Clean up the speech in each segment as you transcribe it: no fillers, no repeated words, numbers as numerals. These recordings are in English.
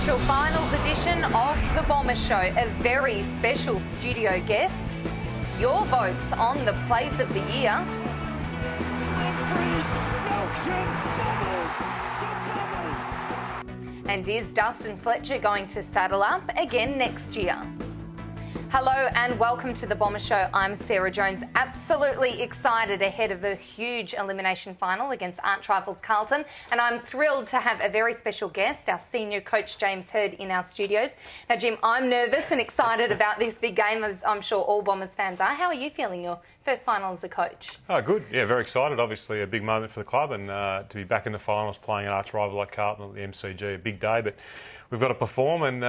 special finals edition of The Bomber Show. A very special studio guest. Your votes on the plays of the year. And is Dustin Fletcher going to saddle up again next year? Hello and welcome to The Bomber Show. I'm Sarah Jones, absolutely excited ahead of a huge elimination final against arch rivals Carlton, and I'm thrilled to have a very special guest, our senior coach James Hird, in our studios. Now Jim, I'm nervous and excited about this big game, as I'm sure all Bombers fans are. How are you feeling, your first final as a coach? Oh, good. Yeah, very excited. Obviously a big moment for the club, and to be back in the finals playing an arch rival like Carlton at the MCG, a big day, but we've got to perform and,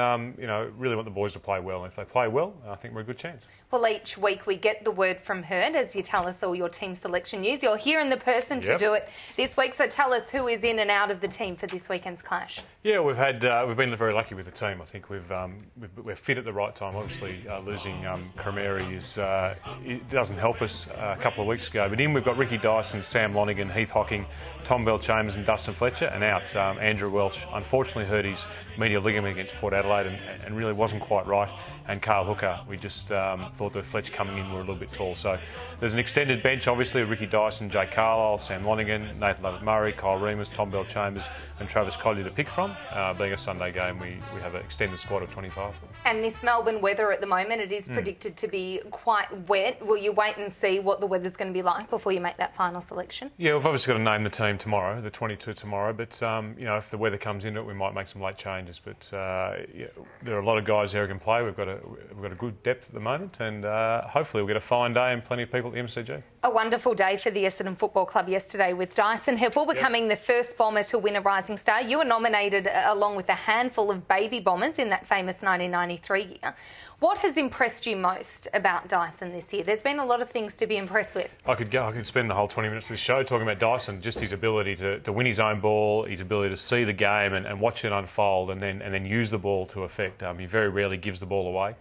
really want the boys to play well. And if they play well, I think we're a good chance. Well, each week we get the word from Hird as you tell us all your team selection news. You're here in the person to do it this week, so tell us who is in and out of the team for this weekend's clash. Yeah, we've been very lucky with the team. I think we're fit at the right time. Obviously, losing Cremeri it doesn't help us a couple of weeks ago. But in we've got Ricky Dyson, Sam Lonergan, Heath Hocking, Tom Bell-Chambers and Dustin Fletcher, and out Andrew Welch unfortunately hurt his medial ligament against Port Adelaide and really wasn't quite right. And Carl Hooker, we just thought that Fletch coming in were a little bit tall. So there's an extended bench, obviously, Ricky Dyson, Jay Carlisle, Sam Lonergan, Nathan Lovett-Murray, Kyle Remus, Tom Bell-Chambers and Travis Collier to pick from. Being a Sunday game, we have an extended squad of 25. And this Melbourne weather at the moment, it is predicted to be quite wet. Will you wait and see what the weather's going to be like before you make that final selection? Yeah, we've obviously got to name the team tomorrow, the 22 tomorrow, but if the weather comes into it, we might make some late changes. But there are a lot of guys there who can play. We've got a good depth at the moment, and hopefully we'll get a fine day and plenty of people at the MCG. A wonderful day for the Essendon Football Club yesterday with Dyson Heppell becoming the first Bomber to win a Rising Star. You were nominated along with a handful of baby Bombers in that famous 1993 year. What has impressed you most about Dyson this year? There's been a lot of things to be impressed with. I could spend the whole 20 minutes of this show talking about Dyson, just his ability to win his own ball, his ability to see the game and watch it unfold and then use the ball to effect. He very rarely gives the ball away,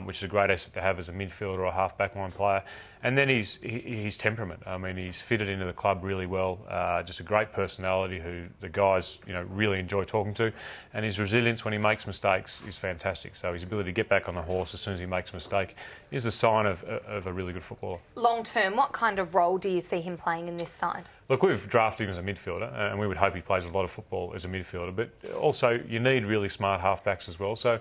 which is a great asset to have as a midfielder or a half-back line player. And then his temperament. I mean, he's fitted into the club really well. Just a great personality who the guys, really enjoy talking to. And his resilience when he makes mistakes is fantastic. So his ability to get back on the horse as soon as he makes a mistake is a sign of a really good footballer. Long term, what kind of role do you see him playing in this side? Look, we've drafted him as a midfielder, and we would hope he plays a lot of football as a midfielder. But also, you need really smart halfbacks as well. So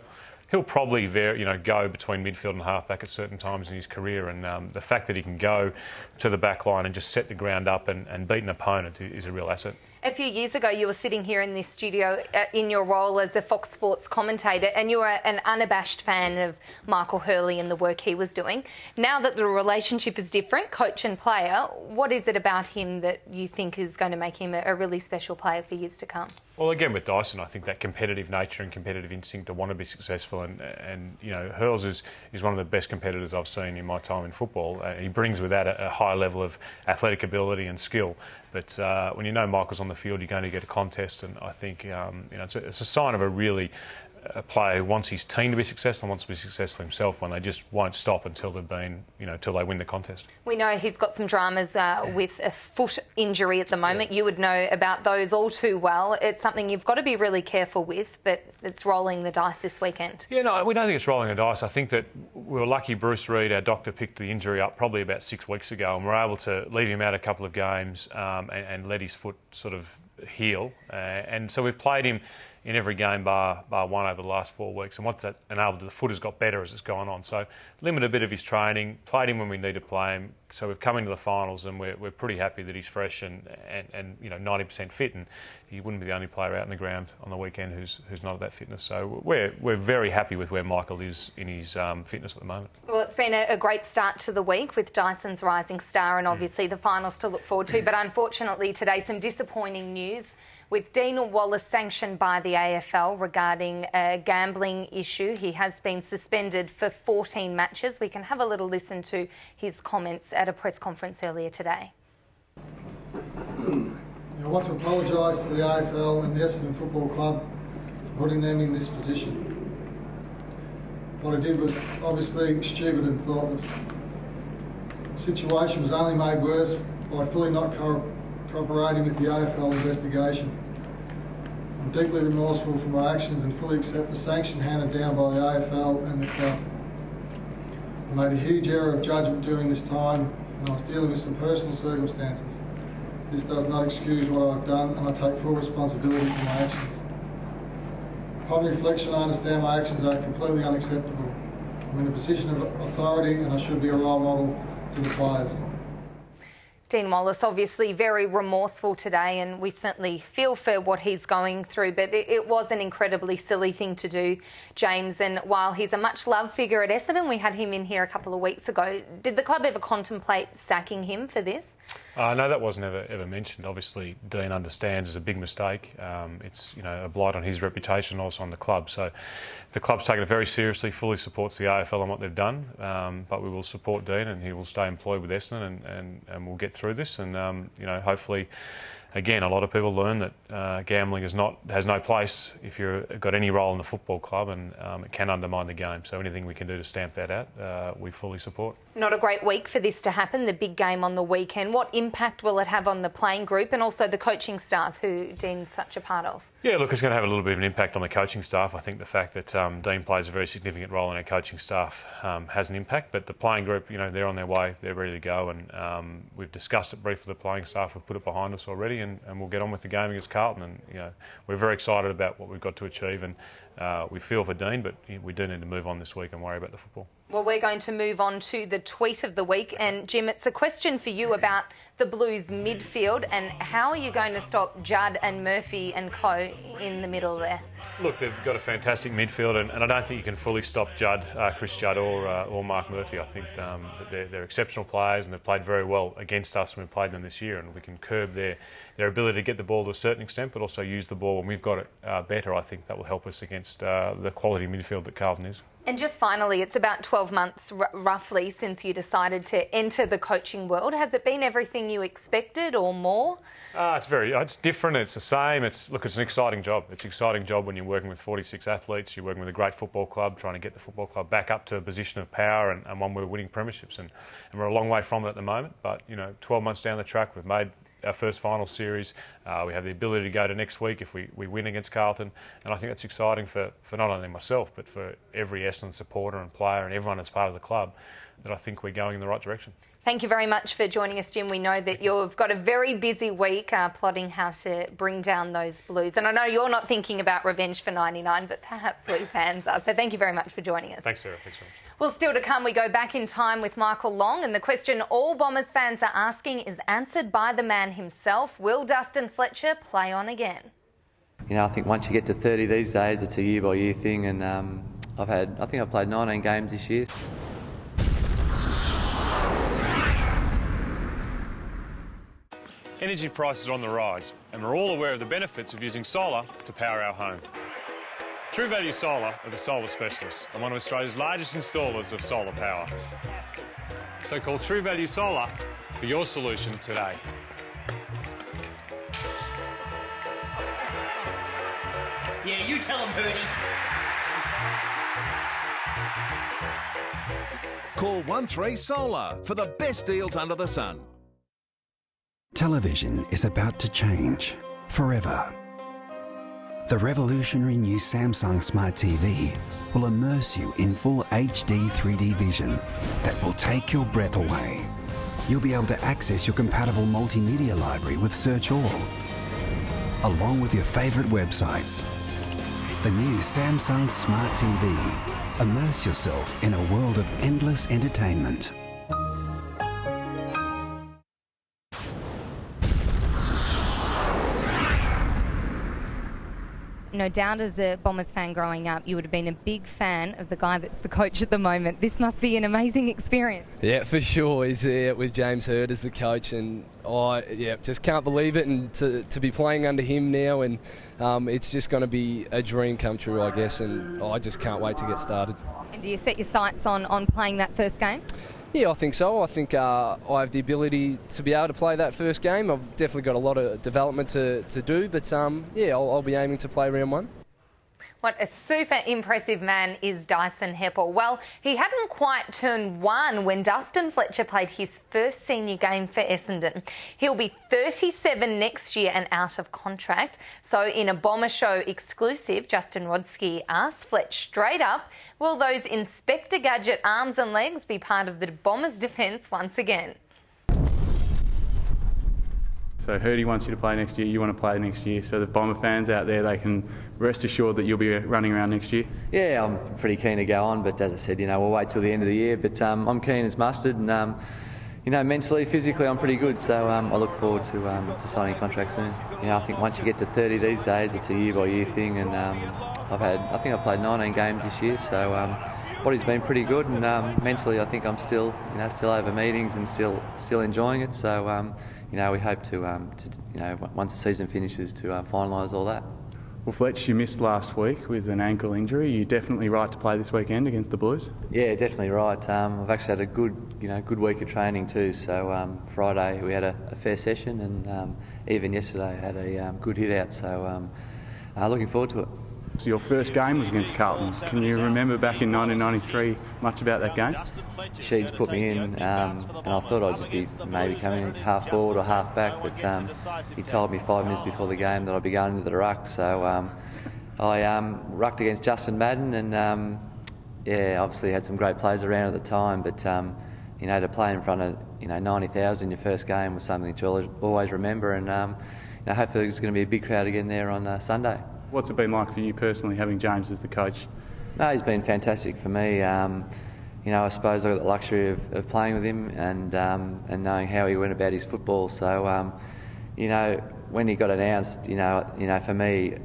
he'll probably go between midfield and halfback at certain times in his career, and the fact that he can go to the back line and just set the ground up and beat an opponent is a real asset. A few years ago, you were sitting here in this studio in your role as a Fox Sports commentator, and you were an unabashed fan of Michael Hurley and the work he was doing. Now that the relationship is different, coach and player, what is it about him that you think is going to make him a really special player for years to come? Well, again, with Dyson, I think that competitive nature and competitive instinct to want to be successful, and Hurls is one of the best competitors I've seen in my time in football. He brings with that a high level of athletic ability and skill. But when you know Michael's on the field, you're going to get a contest, and I think it's a sign of a player who wants his team to be successful and wants to be successful himself, when they just won't stop until they've been, until they win the contest. We know he's got some dramas with a foot injury at the moment. You would know about those all too well. It's something you've got to be really careful with, but it's rolling the dice this weekend. Yeah, no, we don't think it's rolling the dice. I think that we were lucky Bruce Reid, our doctor, picked the injury up probably about 6 weeks ago, and we're able to leave him out a couple of games and let his foot sort of heal. And so we've played him in every game bar one over the last 4 weeks, and what's that enabled? The foot has got better as it's gone on. So limited a bit of his training, played him when we need to play him. So we've come into the finals, and we're pretty happy that he's fresh and 90% fit, and he wouldn't be the only player out in the ground on the weekend who's not at that fitness. So we're very happy with where Michael is in his fitness at the moment. Well, it's been a great start to the week with Dyson's Rising Star and obviously the finals to look forward to. But unfortunately today, some disappointing news with Dean Wallace sanctioned by the AFL regarding a gambling issue. He has been suspended for 14 matches. We can have a little listen to his comments at a press conference earlier today. I want to apologise to the AFL and the Essendon Football Club for putting them in this position. What I did was obviously stupid and thoughtless. The situation was only made worse by fully not cooperating with the AFL investigation. I'm deeply remorseful for my actions and fully accept the sanction handed down by the AFL and the club. I made a huge error of judgment during this time, and I was dealing with some personal circumstances. This does not excuse what I've done, and I take full responsibility for my actions. Upon reflection, I understand my actions are completely unacceptable. I'm in a position of authority, and I should be a role model to the players. Dean Wallace obviously very remorseful today, and we certainly feel for what he's going through, but it was an incredibly silly thing to do, James. And while he's a much loved figure at Essendon, we had him in here a couple of weeks ago. Did the club ever contemplate sacking him for this? No, that wasn't ever mentioned. Obviously, Dean understands it's a big mistake. It's a blight on his reputation, also on the club. So the club's taken it very seriously, fully supports the AFL on what they've done, but we will support Dean, and he will stay employed with Essendon, and we'll get through this. And hopefully, again, a lot of people learn that gambling has no place if you've got any role in the football club, and it can undermine the game. So anything we can do to stamp that out, we fully support. Not a great week for this to happen, the big game on the weekend. What impact will it have on the playing group and also the coaching staff who Dean's such a part of? Yeah, look, it's going to have a little bit of an impact on the coaching staff. I think the fact that Dean plays a very significant role in our coaching staff has an impact, but the playing group, they're on their way, they're ready to go, and we've discussed it briefly with the playing staff. We've put it behind us already, and we'll get on with the game against Carlton. And we're very excited about what we've got to achieve, and we feel for Dean, but we do need to move on this week and worry about the football. Well, we're going to move on to the tweet of the week, and Jim, it's a question for you about the Blues midfield and how are you going to stop Judd and Murphy and co in the middle there? Look, they've got a fantastic midfield, and I don't think you can fully stop Chris Judd or Mark Murphy. I think that they're exceptional players, and they've played very well against us when we played them this year, and we can curb their ability to get the ball to a certain extent, but also use the ball when we've got it better. I think that will help us against the quality midfield that Carlton is. And just finally, it's about 12 months roughly since you decided to enter the coaching world. Has it been everything you expected or more? It's different, it's the same. It's an exciting job. It's an exciting job when you're working with 46 athletes, you're working with a great football club, trying to get the football club back up to a position of power and one where we're winning premierships. And we're a long way from it at the moment, but 12 months down the track, we've made our first final series. We have the ability to go to next week if we win against Carlton, and I think that's exciting for not only myself but for every Essendon supporter and player and everyone that's part of the club, that I think we're going in the right direction. Thank you very much for joining us, Jim. We know that you've got a very busy week plotting how to bring down those Blues, and I know you're not thinking about revenge for 99, but perhaps we fans are. So thank you very much for joining us. Thanks, Sarah. Thanks very much. Well, still to come, we go back in time with Michael Long, and the question all Bombers fans are asking is answered by the man himself. Will Dustin Fletcher play on again? I think once you get to 30 these days, it's a year-by-year thing, and I think I've played 19 games this year. Energy prices are on the rise, and we're all aware of the benefits of using solar to power our home. True Value Solar are the solar specialists and one of Australia's largest installers of solar power. So call True Value Solar for your solution today. Yeah, you tell him, Hurdy. Call 13Solar for the best deals under the sun. Television is about to change forever. The revolutionary new Samsung Smart TV will immerse you in full HD 3D vision that will take your breath away. You'll be able to access your compatible multimedia library with Search All, along with your favourite websites. The new Samsung Smart TV. Immerse yourself in a world of endless entertainment. No doubt as a Bombers fan growing up, you would have been a big fan of the guy that's the coach at the moment. This must be an amazing experience. Yeah, for sure. He's with James Hird as the coach, and I just can't believe it. And to be playing under him now, and it's just going to be a dream come true, I guess, and I just can't wait to get started. And do you set your sights on playing that first game? Yeah, I think so. I think I have the ability to be able to play that first game. I've definitely got a lot of development to do, but I'll be aiming to play round one. What a super impressive man is Dyson Heppell. Well, he hadn't quite turned 1 when Dustin Fletcher played his first senior game for Essendon. He'll be 37 next year and out of contract. So in a Bomber Show exclusive, Justin Rodsky asked Fletch straight up, will those Inspector Gadget arms and legs be part of the Bombers' defence once again? So Hurdy wants you to play next year, you want to play next year, so the Bomber fans out there, they can rest assured that you'll be running around next year? Yeah, I'm pretty keen to go on, but as I said, we'll wait till the end of the year, but I'm keen as mustard, and mentally, physically, I'm pretty good, so I look forward to signing a contract soon. I think once you get to 30 these days, it's a year-by-year thing, and I think I've played 19 games this year, so body's been pretty good, and mentally, I think I'm still over meetings and still enjoying it, so we hope to once the season finishes, to finalise all that. Well, Fletch, you missed last week with an ankle injury. You're definitely right to play this weekend against the Blues? Yeah, definitely right. I've actually had a good week of training too. So Friday we had a fair session, and even yesterday I had a good hit out. So looking forward to it. So your first game was against Carlton. Can you remember back in 1993 much about that game? Sheeds put me in, and I thought I'd just be maybe coming half forward or half back, but he told me 5 minutes before the game that I'd be going into the ruck. So I rucked against Justin Madden, and obviously had some great players around at the time, but to play in front of 90,000 in your first game was something that you'll always remember, and hopefully there's going to be a big crowd again there on Sunday. What's it been like for you personally, having James as the coach? No, he's been fantastic for me. I suppose I got the luxury of playing with him and knowing how he went about his football. So, when he got announced, for me,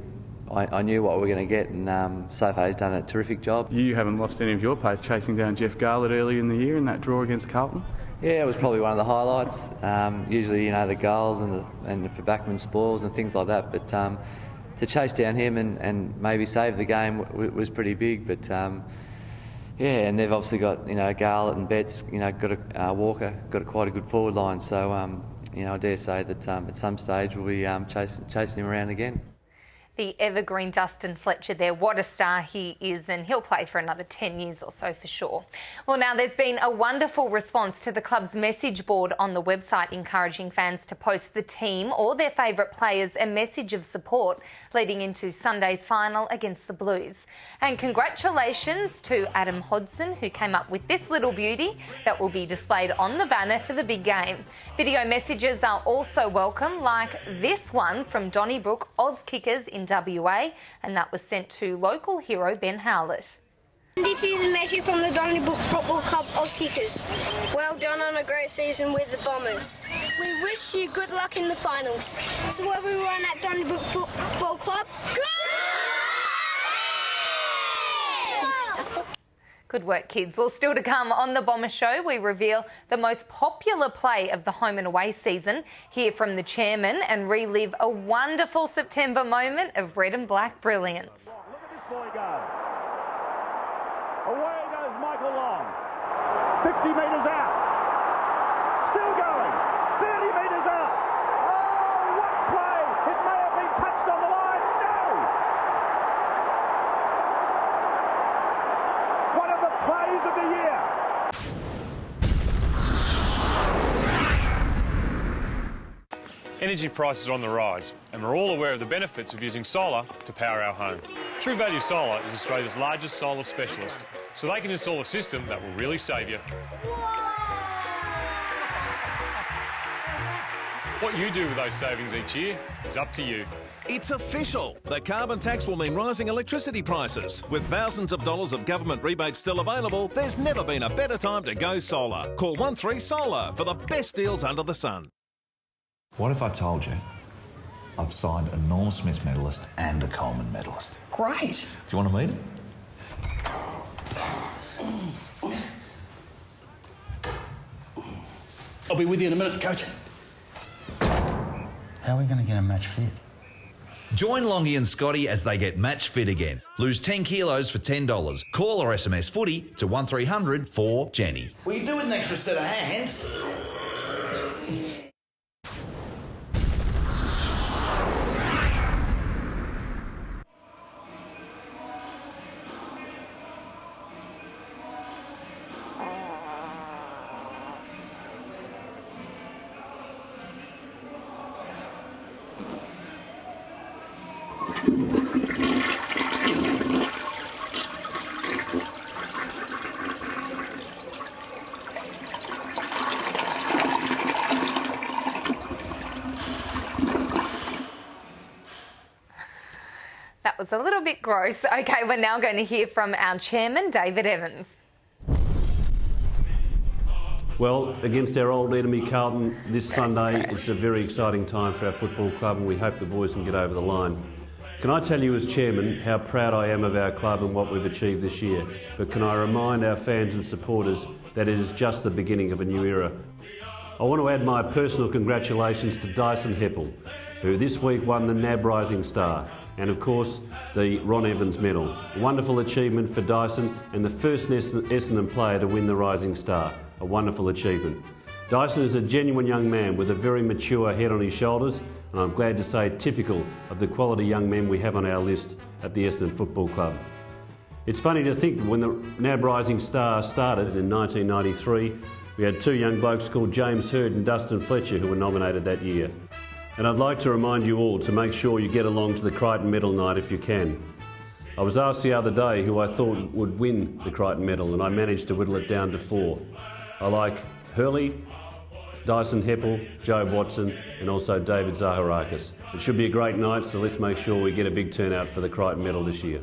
I knew what we were going to get, and so far he's done a terrific job. You haven't lost any of your pace chasing down Jeff Garlett early in the year in that draw against Carlton? Yeah, it was probably one of the highlights. Usually, the goals and for backman spoils and things like that, but to chase down him and maybe save the game was pretty big, but and they've obviously got Garlett and Betts, got Walker, got quite a good forward line, so I dare say that at some stage we'll be chasing him around again. The evergreen Dustin Fletcher there, what a star he is, and he'll play for another 10 years or so for sure. Well, now there's been a wonderful response to the club's message board on the website, encouraging fans to post the team or their favourite players a message of support leading into Sunday's final against the Blues. And congratulations to Adam Hodson, who came up with this little beauty that will be displayed on the banner for the big game. Video messages are also welcome, like this one from Donnybrook Oz Kickers in WA, and that was sent to local hero Ben Howlett. This is a message from the Donnybrook Football Club Oz Kickers. Well done on a great season with the Bombers. We wish you good luck in the finals. So everyone at Donnybrook Football Club, go! Good work, kids. Well, still to come on the Bomber Show, we reveal the most popular play of the home and away season, hear from the chairman, and relive a wonderful September moment of red and black brilliance. Look at this boy go. Away goes Michael Long. 50 metres out. Still going. 30 metres out. Oh, what play! It may have been touched on the line. No! One of the plays of the year. Energy prices are on the rise, and we're all aware of the benefits of using solar to power our home. True Value Solar is Australia's largest solar specialist, so they can install a system that will really save you. What you do with those savings each year is up to you. It's official. The carbon tax will mean rising electricity prices. With thousands of dollars of government rebates still available, there's never been a better time to go solar. Call 13-SOLAR for the best deals under the sun. What if I told you I've signed a Norm Smith medalist and a Coleman medalist? Great. Do you want to meet him? I'll be with you in a minute, Coach. How are we going to get a match fit? Join Longy and Scotty as they get match fit again. Lose 10 kilos for $10. Call or SMS footy to 1300 4 Jenny. Will you do with an extra set of hands? That was a little bit gross. Okay, we're now going to hear from our chairman, David Evans. Well, against our old enemy Carlton this Sunday, it's a very exciting time for our football club, and we hope the boys can get over the line. Can I tell you as chairman how proud I am of our club and what we've achieved this year? But can I remind our fans and supporters that it is just the beginning of a new era. I want to add my personal congratulations to Dyson Heppell, who this week won the NAB Rising Star, and of course the Ron Evans Medal. A wonderful achievement for Dyson and the first Essendon player to win the Rising Star. A wonderful achievement. Dyson is a genuine young man with a very mature head on his shoulders, and I'm glad to say typical of the quality young men we have on our list at the Essendon Football Club. It's funny to think that when the NAB Rising Star started in 1993, we had two young blokes called James Hird and Dustin Fletcher who were nominated that year. And I'd like to remind you all to make sure you get along to the Crichton Medal night if you can. I was asked the other day who I thought would win the Crichton Medal, and I managed to whittle it down to 4. I like Hurley, Dyson Heppell, Joe Watson and also David Zaharakis. It should be a great night, so let's make sure we get a big turnout for the Crichton Medal this year.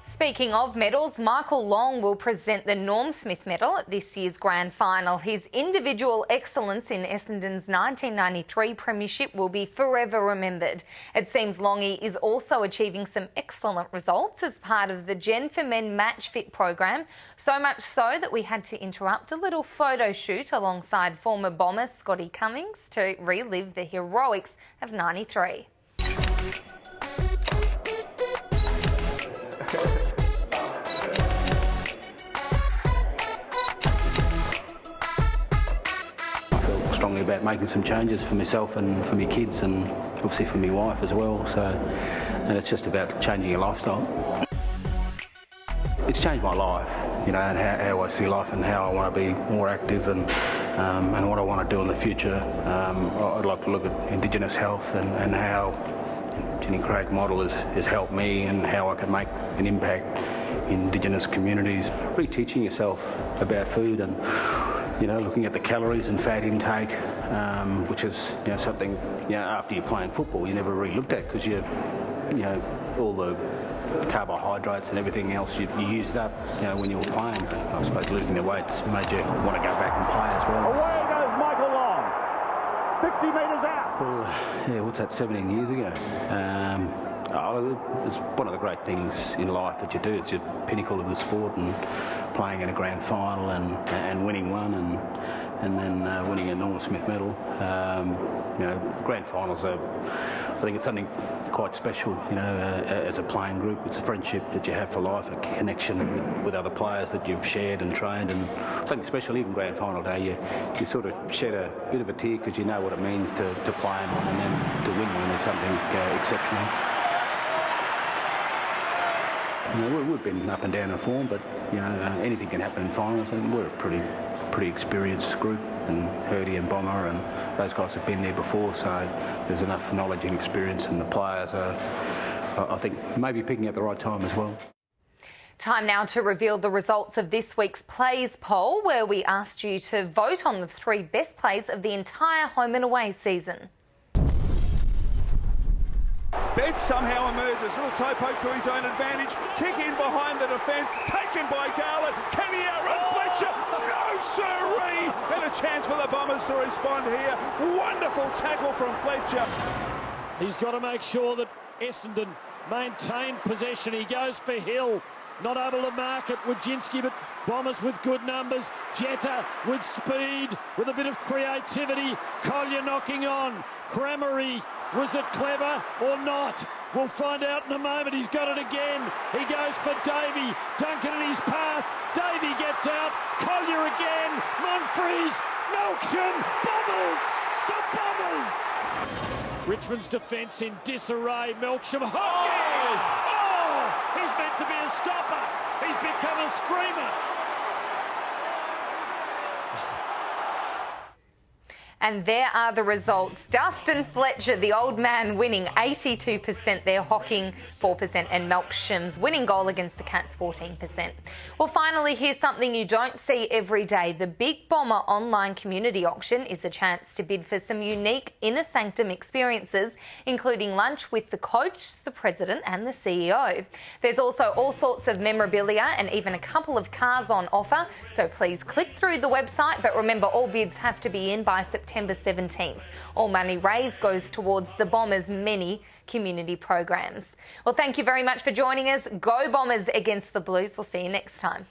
Speaking of medals, Michael Long will present the Norm Smith Medal at this year's Grand Final. His individual excellence in Essendon's 1993 premiership will be forever remembered. It seems Longy is also achieving some excellent results as part of the Gen for Men Match Fit program, so much so that we had to interrupt a little photo shoot alongside former bomber Scotty Cummings to relive the heroics of '93. Strongly about making some changes for myself and for my kids, and obviously for my wife as well. So, and it's just about changing your lifestyle. It's changed my life, you know, and how I see life and how I want to be more active and what I want to do in the future. I'd like to look at Indigenous health and how Jenny Craig model has helped me and how I can make an impact in Indigenous communities. Really teaching yourself about food and, you know, looking at the calories and fat intake, which is, you know, something, you know, after you're playing football you never really looked at because you know, all the carbohydrates and everything else you used up, you know, when you were playing. I suppose losing the weight made you want to go back and play as well. Away goes Michael Long, 50 metres out. Well, yeah, what's that, 17 years ago? It's one of the great things in life that you do. It's your pinnacle of the sport, and playing in a grand final and winning one and then winning a Norm Smith medal. You know, grand finals are, I think it's something quite special, you know, as a playing group. It's a friendship that you have for life, a connection with other players that you've shared and trained, and something special. Even grand final day, you sort of shed a bit of a tear because you know what it means to play in one, and then to win one is something exceptional. You know, we've been up and down in form, but you know, anything can happen in finals, and we're a pretty experienced group, and Hurdy and Bomber and those guys have been there before, so there's enough knowledge and experience, and the players are, I think, maybe picking at the right time as well. Time now to reveal the results of this week's Plays poll, where we asked you to vote on the 3 best plays of the entire home and away season. Betts somehow emerges. Little toe poke to his own advantage. Kick in behind the defence. Taken by Garland. Can he outrun Fletcher? No, sirree! And a chance for the Bombers to respond here. Wonderful tackle from Fletcher. He's got to make sure that Essendon maintain possession. He goes for Hill. Not able to mark it, Wojcinski, but Bombers with good numbers. Jetta with speed, with a bit of creativity. Collier knocking on. Cramery. Was it clever or not? We'll find out in a moment. He's got it again. He goes for Davey. Duncan in his path. Davey gets out. Collier again. Monfries. Melksham. Bombers. The Bombers. Richmond's defence in disarray. Melksham. Oh! He's meant to be a stopper. He's become a screamer. And there are the results. Dustin Fletcher, the old man, winning 82% there, Hocking 4%, and Melksham's winning goal against the Cats 14%. Well, finally, here's something you don't see every day. The Big Bomber online community auction is a chance to bid for some unique inner sanctum experiences, including lunch with the coach, the president and the CEO. There's also all sorts of memorabilia and even a couple of cars on offer, so please click through the website, but remember all bids have to be in by September 17th. All money raised goes towards the Bombers' many community programs. Well, thank you very much for joining us. Go Bombers against the Blues. We'll see you next time.